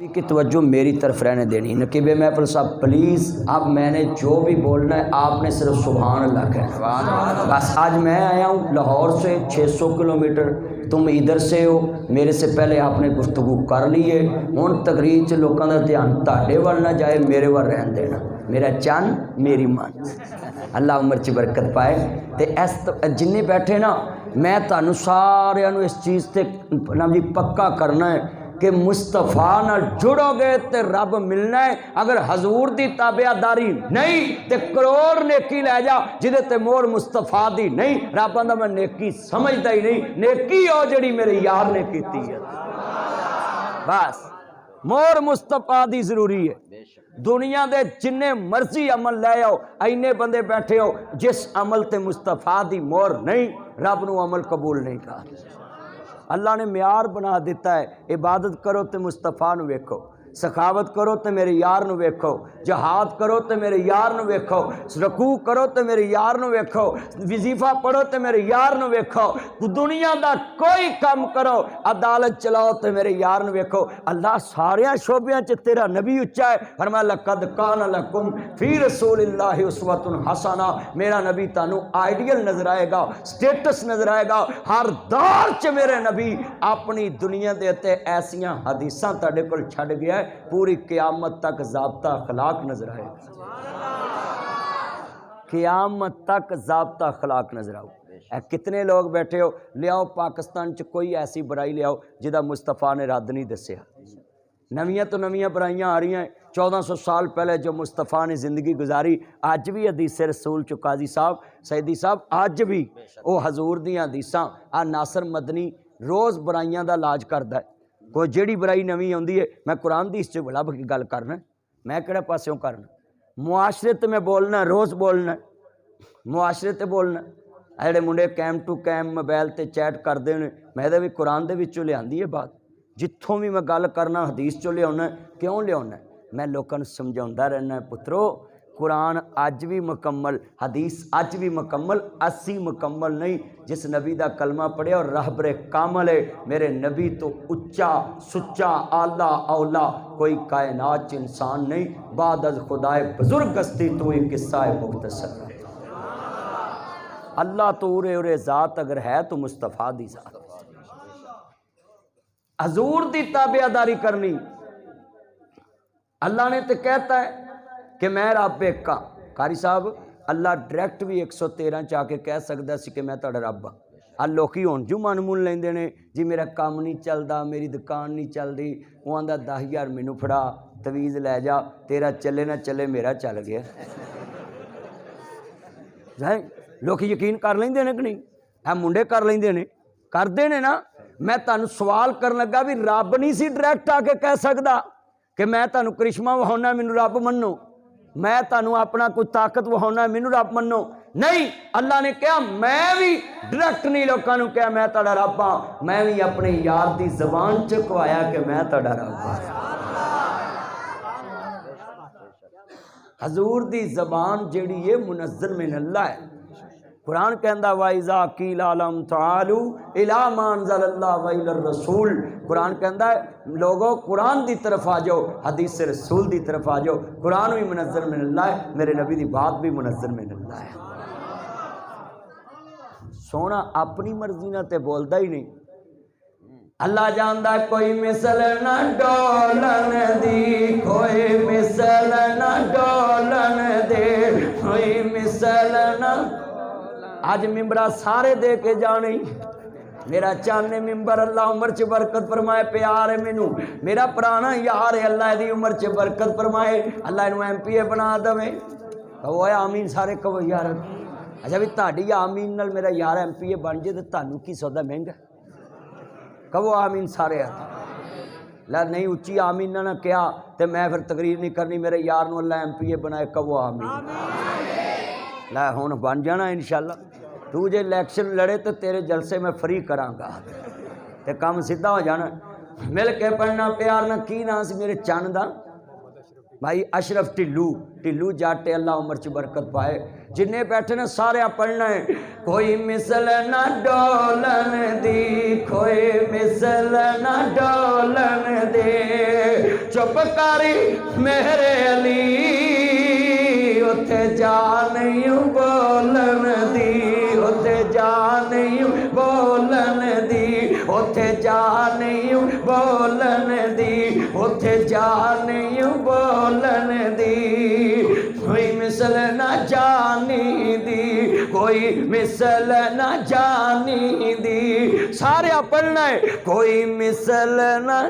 की तवज्जो मेरी तरफ रहने देनी। नकीब महफिल साहब प्लीज़, अब मैंने जो भी बोलना है आपने सिर्फ सुभान अल्लाह कहना। बस आज मैं आया हूँ लाहौर से 600 किलोमीटर, तुम इधर से हो, मेरे से पहले आपने गुफ्तगू कर ली है। हुण तकरीर च लोगों का ध्यान तुहाडे वल ना जाए, मेरे वल रहन देना। मेरा चन मेरी मन, अल्लाह उम्र च बरकत पाए। तो इस जिन्ने बैठे ना, मैं तुहानू सारिਆਂ ਨੂੰ इस चीज़ से ना जी पक्का करना है कि मुस्तफा नाल जुड़ोगे तो रब मिलना है। अगर हजूर की ताबेदारी नहीं तो करोड़ नेकी लै जा, जिदे ते मोर मुस्तफा दी नहीं, रब आंदा मैं नेकी समझदा ही नहीं। नेकी हो जिहड़ी मेरे यार ने कीती है, बस मोर मुस्तफा दी जरूरी है। दुनिया दे जिन्ने मर्जी अमल लै आओ, इन्ने बंदे बैठे हो जिस अमल ते मुस्तफा दी मोर नहीं, रब नू अमल कबूल नहीं कहा। अल्लाह ने म्यार बना दिता है, इबादत करो तो मुस्तफा नू वेखो, सखावत करो तो मेरे यार नू वेखो, जहाद करो तो मेरे यार नू वेखो, रकू करो तो मेरे यार नू वेखो, वजीफा पढ़ो तो मेरे यार नू वेखो, दुनिया का कोई काम करो, अदालत चलाओ तो मेरे यार नू वेखो। अल्लाह सारिया शोबियां च तेरा नबी उच्चा है। फरमाया लक़द कान लकुम फी रसूलिल्लाहि उसवतुन हसना। मेरा नबी तानू आइडियल नजर आएगा, स्टेटस नजर आएगा। हर दौर च मेरे नबी अपनी दुनिया दे ते ऐसियां हदीसां तुहाडे कोल छड्ड गया है, पूरी क़यामत तक ज़ाब्ता अखलाक नजर आएगा। क़यामत तक ज़ाब्ता अखलाक नजर आओ। कितने लोग बैठे हो, ले आओ पाकिस्तान च कोई ऐसी बुराई ले आओ जिदा मुस्तफा ने रद्द नहीं दसिया। नवियां तो नवियां बुराइयां आ रही हैं। 1400 साल पहले जो मुस्तफा ने ज़िंदगी गुजारी, अज भी हदीस रसूल चो काजी साहब सैदी साहब अज भी वो हजूर दी हदीसां। आ नासर मदनी रोज़ बुराइयां दा इलाज करता है। कोई जिहड़ी बुराई नवीं आउंदी है, मैं कुरान दी इस लभ की गल करना, मैं किहड़े पासों करना। मुआशरे ते मैं बोलना, रोज़ बोलना, मुआशरे ते बोलना। जिहड़े मुंडे कैम टू कैम मोबाइल ते चैट करते हैं, मैं भी कुरान दे विचों लिआंदी है बात। जित्थों भी मैं गल करना हदीस चो लियाउना। क्यों लियाउना? मैं लोगों को समझाउंदा रहना, पुत्रो कुरान अज भी मुकम्मल, हदीस अज भी मुकम्मल, 80 मुकम्मल नहीं। जिस नबी का कलमा पढ़िया और रहबरे कामल है, मेरे नबी तो उच्चा सुच्चा आला औला कोई कायनात इंसान नहीं। बाद अज खुदाए बुजुर्ग हस्ती तो ही किस्सा है मुख्तसर। अल्लाह तो उरे उरे ज़ात अगर है तो मुस्तफ़ा दी ज़ात। हजूर दी ताबेदारी करनी। अल्लाह ने तो कहता है कि मैं रब एक हाँ। कारी साहब अल्लाह डायरैक्ट भी 113 च आके कह सकता सी कि मैं तुहाडा रब हाँ। आ लोग हुण जू मन मुन लेंदे ने जी, मेरा काम नहीं चलता, मेरी दुकान नहीं चलती, वो आंदा 10,000 मैनू फड़ा, तवीज़ लै जा, तेरा चले ना चले मेरा चल गया। जाए लोग यकीन कर लेंदे ने कि नहीं? है मुंडे कर लेंदे ने, करते ने ना। मैं तुहानू सवाल करन लगा भी रब नहीं सी डायरैक्ट आके कह सकता कि मैं तुहानू करिश्मा वहाउना मैनू रब मन्नो, मैं तुहानू अपना कोई ताकत वहाउना मैनू रब मन्नो। नहीं, अल्लाह ने कहा मैं भी डायरैक्ट नहीं लोगों को कहा मैं तुहाडा रब हाँ, मैं भी अपने यार की जबान च कहवाया कि मैं तुहाडा रब हाँ। हजूर की जबान जिहड़ी है मुनज़्ज़ल मिन अल्लाह है। कुरान कहता वाइज़ा कील आलम तालू इला मा अंज़लल्लाह व इलर रसूल। कुरान कहता है लोगों कुरान की तरफ आ जाओ, हदीस रसूल की तरफ आ जाओ। कुरान भी मुनज़्ज़ल मिन अल्लाह है, मेरे नबी की बात भी मुनज़्ज़ल मिन अल्लाह है। सोना अपनी मर्जी ना ते बोलता ही नहीं। अल्लाह जानदा कोई मिसल ना डोलन दी, कोई मिसल ना डोलन दे, कोई मिसल ना। आज मिंबरा सारे दे के जाने, मेरा चाने मिंबर अल्लाह उम्र च बरकत फरमाए। प्यार है मैनू, मेरा पुराना यार है, अल्लाह दी उम्र च बरकत फरमाए, अल्लाह इनू MPA बना दवे। कहो आमीन सारे, कहो यार। अच्छा भी ताड़ी आमीन नाल मेरा यार MPA बन जाए तो तुहानू की सौदा महंगा? कहो आमीन सारे। ला नहीं उच्ची आमीन ना कहा तो मैं फिर तकरीर नहीं करनी, मेरे यार नू अल्लाह MPA बनाए। कहो आमीन। ला हुण बन जाना इंशाअल्लाह। तू जे इलैक्शन लड़े तो तेरे जलसे मैं फ्री करांगा, ते काम सीधा हो जाना। मिल के पढ़ना प्यार ना। की नाम सी मेरे चन दा? भाई अशरफ ढिल्लू। ढिल्लू जाटे अल्लाह उम्र च बरकत पाए। जिन्ने बैठे ने सारे पढ़ना है। कोई मिसल ना डोलन दी, कोई मिसल ना डोलन दे, चुप करी मेरे अली उथे जा नहीं बोलन दी, उथे जा नहीं बोलन दी, उथे जा नहीं बोलन दी, उथे जा नहीं बोलन दी। कोई मिसल ना जानी दी, कोई मिसल ना जानी दी। सारे पढ़ना है कोई मिसल ना।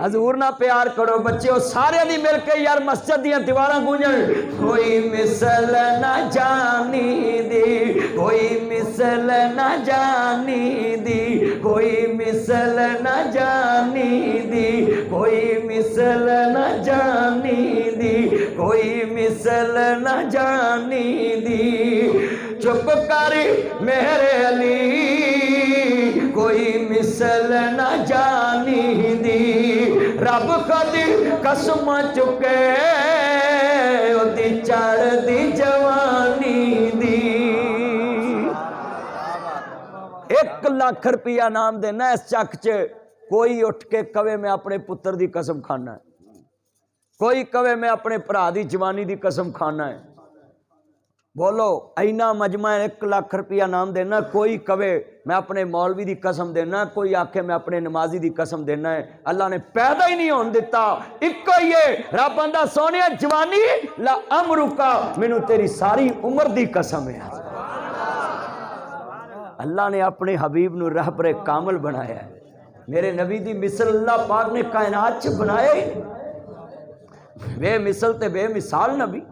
हजूर ना प्यार करो बच्चे सारे दी मिल के यार मस्जिद दियां दीवारां गूंजन। कोई मिसल ना जानी दी, कोई मिसल ना जानी दी, कोई मिसल ना जानी दी, कोई मिसल ना जानी दी, कोई मिसल ना जानी दी। चुप कर मेरे अली कोई मिसल ना जानी दी। रब कदी कसम चुके ओदी चढ़दी जवानी दी। 1 लाख रुपया नाम देना इस चक च। कोई उठ के कवे मैं अपने पुत्र की कसम खाना है, कोई कवे मैं अपने भरा की जवानी की कसम खाना है। बोलो इना मजमा 1 लाख रुपया नाम देना। कोई कवे मैं अपने मौलवी की कसम देना, कोई आखे मैं अपने नमाजी की कसम देना है। अल्लाह ने पैदा ही नहीं होने दिता, इको ही है। रब आंदा सोने जवानी ला अमरुका, मैनू तेरी सारी उम्र की कसम है। अल्लाह ने अपने हबीब नू रहबरे कामिल बनाया है। मेरे नबी दी मिसल अल्लाह पाक ने कायनात च बनाया ही। बेमिसल ते बेमिसाल नबी।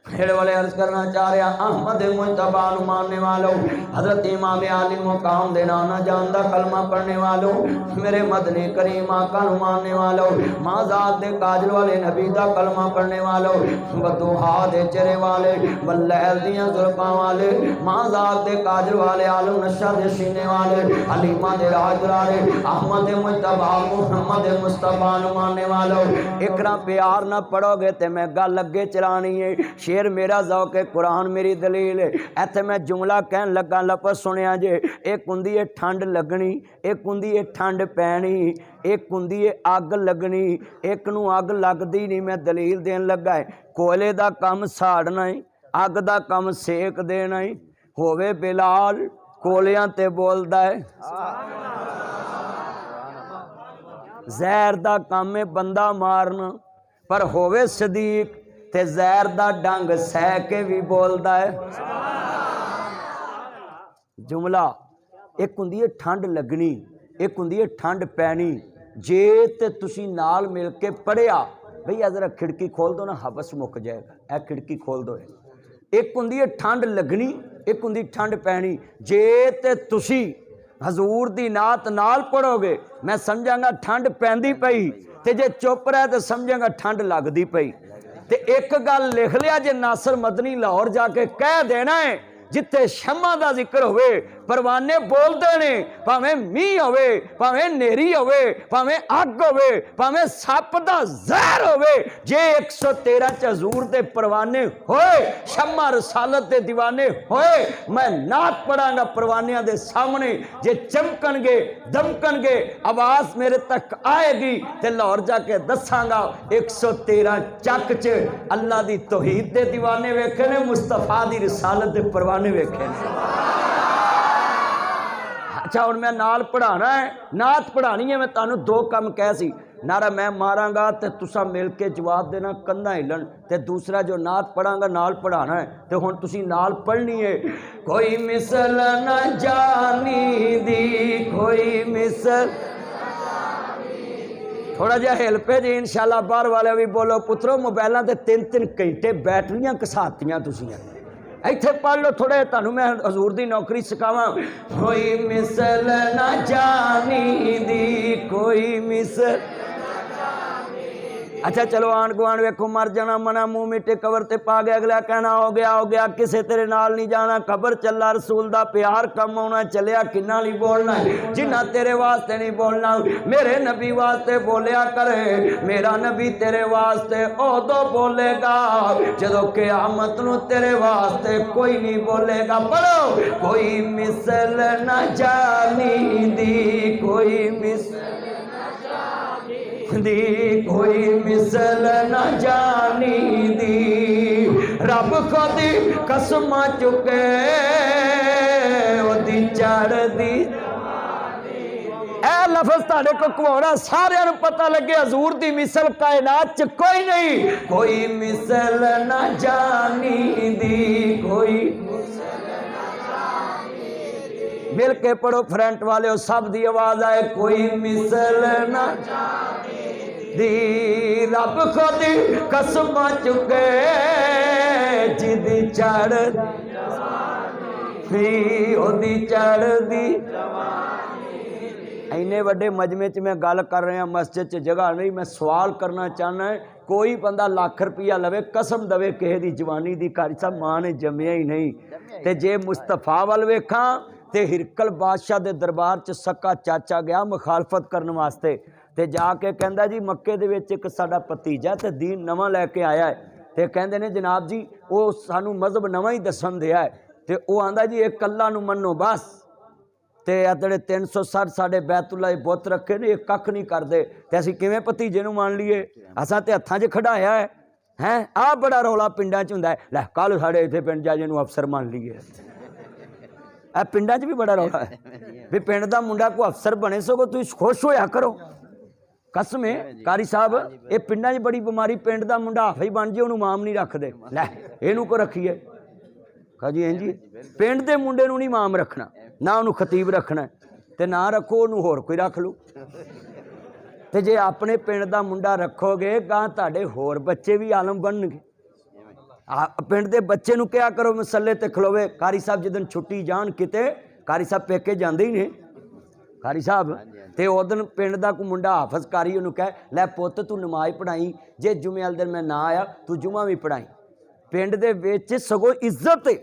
मेरे वाले अर्ज करना चाह रहा अहमद मुजतबा मानने वालों, हजरत इमाम आलिम मुकाम देना ना जानदा कलमा पढ़ने वालों, मेरे मदनी करीम आका मानने वालों, माजाद दे काजल वाले नबी दा कलमा पढ़ने वालों, बदुहा दे चेहरे वाले, बल्लैल दियां जुल्फां वाले, माजाद दे काजल वाले, आलम नशा दे सीने वाले, हलीमा दे राज वाले, अहमद मुजतबा मुहम्मद मुस्तफा मानने वालों। इकरा प्यार ना पढ़ोगे ते मैं गल अगे चलानी है। शेर मेरा ज़ौक़ कुरान मेरी दलील है। इत्थे मैं जुमला कहन लगा लफज सुनिया जे। एक हुंदी है ठंड लगनी, एक हुंदी है ठंड पैनी, एक हुंदी है अग लगनी, एक नूं अग लगदी नहीं। मैं दलील देन लगा है। कोयले दा काम साड़ना है, अग दा काम सेक देना है। होवे बिलाल कोलियां ते बोलदा है, जहर दा काम है बंदा मारना, पर होवे सदीक ते जहर दा डंग सह के भी बोलदा है। जुमला एक हुंदी है ठंड लगनी, एक हुंदी है ठंड पैनी। जे ते तुसी नाल मिल के पढ़िया भई जरा खिड़की खोल दो ना, हवस मुक जाएगा, ए खिड़की खोल दो। एक हुंदी है ठंड लगनी, एक हुंदी ठंड पैनी। जे ते तुसी हजूर दी नात नाल पढ़ोगे मैं समझांगा ठंड पैंदी पई, ते जे चुप रहे तो समझांगा ठंड लगदी पई। ते एक गल लिख लिया जे नासर मदनी लाहौर जाके कह देना है, जिथे शमा दा जिक्र होवे परवाने बोलते ने, भावें मीह होवे, भावें नेरी होवे, भावें अग होवे, भावें सप दा जहर होवे। जे 113 च हजूर दे परवाने होए, शमा रसालत दे दीवाने होए, मैं नात पढ़ांगा परवानियां दे सामने। जे चमकणगे दमकणगे आवाज मेरे तक आएगी ते लाहौर जाके दसांगा 113 चक च अल्लाह दी तौहीद दे दीवाने वेखे ने, मुस्तफा दी रसालत दे परवाने वेखे ने। अच्छा हुण मैं नाल पढ़ाना है, नात पढ़ानी है। मैं तुहानू 2 काम कह सी, नारा मैं मारांगा ते तुसा मिल के जवाब देना कंधा हिलन, ते दूसरा जो नात पढ़ांगा नाल पढ़ाना है। ते हुण तुसी नाल पढ़नी है। कोई मिसल न जानी दी, कोई मिसल। थोड़ा जिहा हिल पे जी इंशाल्लाह। बाहर वाले भी बोलो पुत्रो मोबाइलों ते 3-3 घंटे बैटरियां घसातियां तुसीं। इत्थे पढ़ लो थोड़े, तुहानू मैं हजूर दी नौकरी सिखावां। कोई मिसल ना जानी दी, कोई मिसल। अच्छा चलो आंढ गुआंढ वेखो मर जाना मना, मुंह मिट्टे कबर ते पा गया, अगला कहना हो गया, किसे तेरे नाल नहीं जाना। खबर चला रसूल दा प्यार कम आना, चलिया किन्ना नहीं बोलना, जिन्ना तेरे वास्ते नहीं बोलना। मेरे नबी वास्ते बोलिया करे, मेरा नबी तेरे वास्ते उदों बोलेगा जदों क़यामत नूं तेरे वास्ते कोई नहीं बोलेगा। पढ़ो कोई मिसल ना जानी दी, कोई मिसल। दी कोई मिसल न जानी दी रब खुद कसम चुके ओदी चढ़दी ए लफ्ज ताड़े को कवाना सारे पता लगे हजूर दी मिसल कायनात च कोई नहीं कोई मिसल न जानी दी कोई मिल के पढ़ो फ्रंट वाले हो सब दी आवाज आए कोई मिसल न दी रब खुद कसम चुके जिदी चढ़ ओदी चढ़दी इन्ने वड्डे मजमे च मैं गल कर रहा मस्जिद च जगह नहीं मैं सवाल करना चाहना है कोई बंदा लाख रुपया लवे कसम दवे किसी दी जवानी दी कारी साहब मां ने जम्मिया ही नहीं ते जे मुस्तफा वल वेखां ते हिरकल बादशाह दे दरबार च सक्का चाचा गया मुखालफत करने वास्ते ते जाके कहंदा जी मक्के दे विच एक साडा भतीजा ते दीन नवां लैके आया है ते कहंदे ने जनाब जी वो सानू मजहब नवां ही दसन दिया है ते वो आंदा जी एक अल्लाह नू मन्नो बस ते अदड़े 360 साढ़े बैतुल्ला बुत रखे ने कख नहीं करते ते असीं किवें भतीजे नूं मान लीए असां ते हत्थां 'च खड़ाया है हैं आ बड़ा रौला पिंडां 'च हुंदा है लै कल साढ़े इत्थे पिंड जाजे नूं अफसर मान लीए आ पिंडां 'च भी बड़ा रौला है भी पिंड दा मुंडा कोई अफसर बने सगों तुसीं खुश होया करो कसम है कारी साहब ये पिंडां 'च बड़ी बीमारी पिंड दा मुंडा हाफिज बन जे उहनूं इमाम नहीं रखदे लै इहनूं को रखीए कहा जी इंजी पिंड दे मुंडे नूं नहीं इमाम रखना ना उन्होंने खतीब रखना ते ना रखो उन्होंने होर कोई रख लो ते जे अपने पिंड दा मुंडा रखोगे गां तुहाडे होर बच्चे भी आलम बनणगे पिंड दे बच्चे नूं क्या करो मसले ते खलोवे कारी साहब जिदन छुट्टी जान किते कारी साहब पेके जांदे ही ने कारी साहब ते उदन पिंड दा कोई मुंडा हाफज कारी उन्होंने कह लै पुत्त तू नमाज पढ़ाई जे जुमे वाले दिन मैं ना आया तू जुमा भी पढ़ाई पिंड दे विच सगों इज्जत है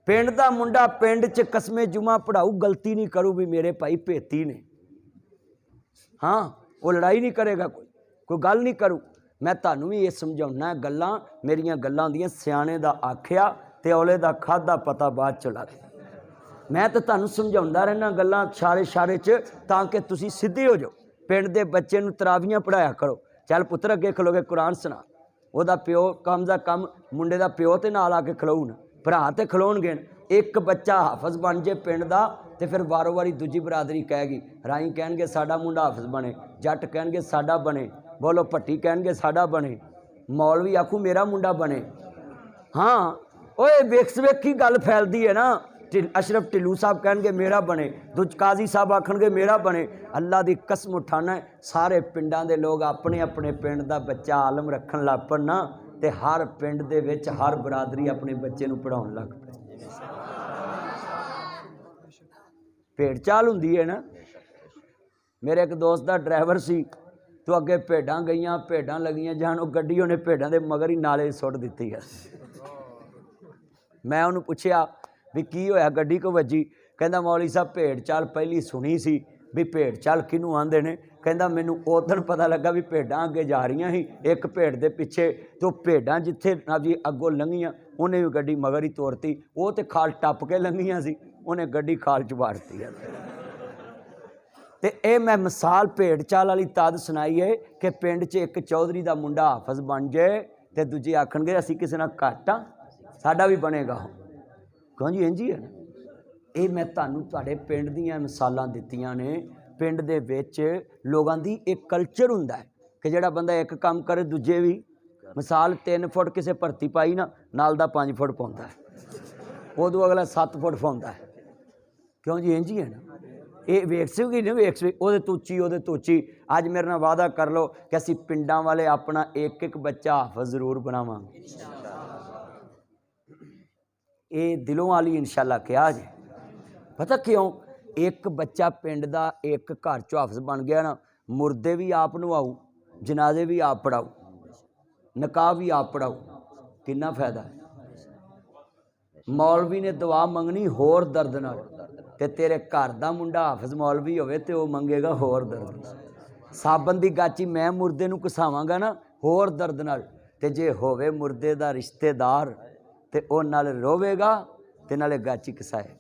पिंड दा मुंडा पिंड च कसमे जुमा पढ़ाऊ गलती नहीं करू भी मेरे भाई भेती ने हाँ वो लड़ाई नहीं करेगा कोई गल नहीं करू मैं तुहानूं भी ये समझाउना गल्लां मेरियां गल्लां हुंदियां सियाणे दा आखिया ते औले दा खादा पता बाद चला मैं तो तुहानूं समझाउंदा रहना गल्लां शारे शारे च तां कि तुसीं सिद्धे हो जाओ पिंड दे बच्चे नूं तरावियां पढ़ाया करो चल पुत्तर अगे खलोगे कुरान सुना ਉਹਦਾ ਪਿਓ ਕੰਮ ਦਾ ਕੰਮ ਮੁੰਡੇ ਦਾ ਪਿਓ ਤੇ ਨਾਲ ਆ ਕੇ ਖਲੋਊ ਨਾ ਭਰਾ ਤੇ ਖਲੋਣਗੇ ਇੱਕ ਬੱਚਾ ਹਾਫਜ਼ ਬਣ ਜੇ ਪਿੰਡ ਦਾ ਤੇ ਫਿਰ ਵਾਰੋ ਵਾਰੀ ਦੂਜੀ ਬਰਾਦਰੀ ਕਹੇਗੀ ਰਾਈ ਕਹਿਣਗੇ ਸਾਡਾ ਮੁੰਡਾ ਹਾਫਜ਼ ਬਣੇ ਜੱਟ ਕਹਿਣਗੇ ਸਾਡਾ ਬਣੇ ਬੋਲੋ ਭੱਟੀ ਕਹਿਣਗੇ ਸਾਡਾ ਬਣੇ ਮੌਲਵੀ ਆਖੂ ਮੇਰਾ ਮੁੰਡਾ ਬਣੇ ਹਾਂ ਓਏ ਵੇਖ ਵੇਖੀ ਗੱਲ ਫੈਲਦੀ ਹੈ ਨਾ अशरफ ढिल्लू साहब कहेंगे मेरा बने दुज काजी साहब आखणगे मेरा बने अल्लाह की कसम उठाना सारे पिंडां दे लोग अपने अपने पिंड दा बच्चा आलम रखन लग पन ना ते हर पिंड दे विच हर बरादरी अपने बच्चे नूं पढ़ाउण लग पई भेड़ चाल हुंदी है ना मेरे एक दोस्त दा ड्राइवर सी तो अगे भेडां गईयां भेडां लगियां जान वो गड्डी उहने भेडां दे मगर ही नाले सुट दित्ती है मैं उहनूं पुछया भी की होया गड्डी को वजी कहंदा मौलवी साहब भेड़ चाल पहली सुनी सी भी भेड़ चाल किनू आंदे ने कहंदा मैनू उदण पता लगा भी भेडां अगे जा रही ही एक भेड़ दे पिछे तो भेडां जिथे ना जी अगों लंघियां उन्हें भी गड्डी मगर ही तोड़ती वो तो खाल टप के लंघियां सी उन्हें गड्डी खाल च वाड़ती है ते ए मैं मिसाल भेड़ चाल वाली तद सुनाई है कि पिंड च एक चौधरी का मुंडा हाफज बन जाए तो दूजे आखणगे असीं किसी नाल घट हाँ साडा भी बनेगा कौन जी इंजी है ना ये मैं तुहानूं तुहाडे पिंड दीयां मिसालां दित्तियां ने पिंड दे विच लोगां दी एक कल्चर हुंदा है कि जिहड़ा बंदा एक काम करे दूजे भी मिसाल 3 फुट किसी भर्ती पाई ना नाल दा 5 फुट पाउंदा है उदों अगला 7 फुट पाउंदा है क्यों जी इंजी है ना ये वेख सकी नहीं वेख सकी वो तुची वो तुची अज मेरे नाल वादा कर लो कि असीं पिंडां वाले अपना एक एक बच्चा हाफज जरूर बनावांगे ये दिलों वाली इंशाल्लाह क्या जे पता क्यों एक बच्चा पिंड दा एक घर चो हाफज बन गया ना मुर्दे भी आप नवाऊ जनाजे भी आप पढ़ाऊ निकाह भी आप पढ़ाऊ कितना फायदा है मौलवी ने दुआ मंगनी होर दर्द नाल ते तेरे घर दा मुंडा हाफज मौलवी होवे ते वो मंगेगा होर दर्द साबन दी गाची मैं मुर्दे नूं घसावांगा ना होर दर्द नाल ते जे होवे मुर्दे दा रिश्तेदार ते ओ नाल रोवेगा ते नाले गाची घसाएगा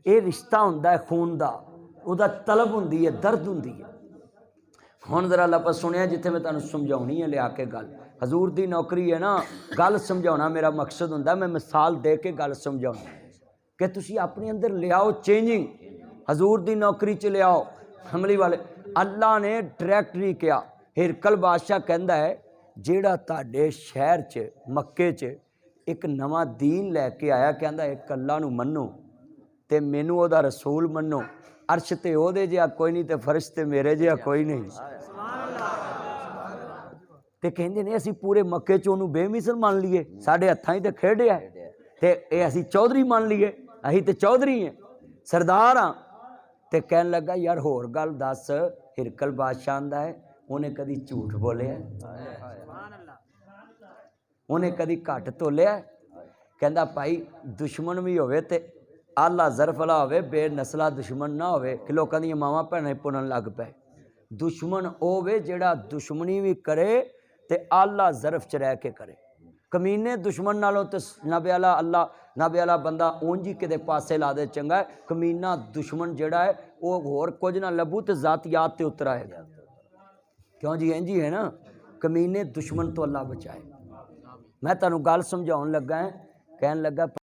ये रिश्ता हुंदा है खून दा उहदा तलब हुंदी है दर्द हुंदी है हुण जरा लफ्ज़ सुनिया जिथे मैं तुहानूं समझाउणी है लिया के गल। हजूर दी नौकरी है ना, गल समझाउणा मेरा मकसद हुंदा, मैं मिसाल दे के गल समझाउणी कि तुसीं अपने अंदर लियाओ चेंजिंग। हजूर दी नौकरी च लियाओ हमली वाले। अल्लाह ने डायरैक्ट नहीं कहा। हिरकल बादशाह कहंदा है जेड़ा तुहाडे शहर च मक्के च एक नवां दीन लैके आया, कहंदा एक अल्लाह नूं मन्नो ते मैनू ओहदा रसूल मन्नो, अर्श ते ओहदे जिहा कोई नहीं ते फर्श ते मेरे जिहा कोई नहीं। ते कहंदे ने असीं पूरे मक्के च ओनू बेमिसल मान लीए, साडे हत्थां ही ते खेडिया ते ये असीं चौधरी मान लीए, असीं ते चौधरी हैं, सरदार हाँ। ते कहन लगा यार होर गल दस। हिरकल बादशाह आंदा है उन्हें कदी झूठ बोलिया, उन्हें कदी घट तोलिया। कहंदा भाई दुश्मन भी होवे ते आला ज़रफ वाला होवे, बेनसला दुश्मन ना होवे कि लोगों दी मावां भैणां पुनन लग पे। दुश्मन होवे जेड़ा दुश्मनी भी करे ते आला ज़रफ च रह के करे। कमीने दुश्मन नालों तो नबे वाला अल्लाह नबे वाला बंदा ऊंज ही किते पासे ला दे चंगा है। कमीना दुश्मन जेड़ा है वो होर कुछ ना लभू तो ज़ातियात ते उतर आएगा। क्यों जी इंज ही है ना, कमीने दुश्मन तो अल्लाह बचाए। मैं तुहानूं गल समझाउण लगा है, कहन लगा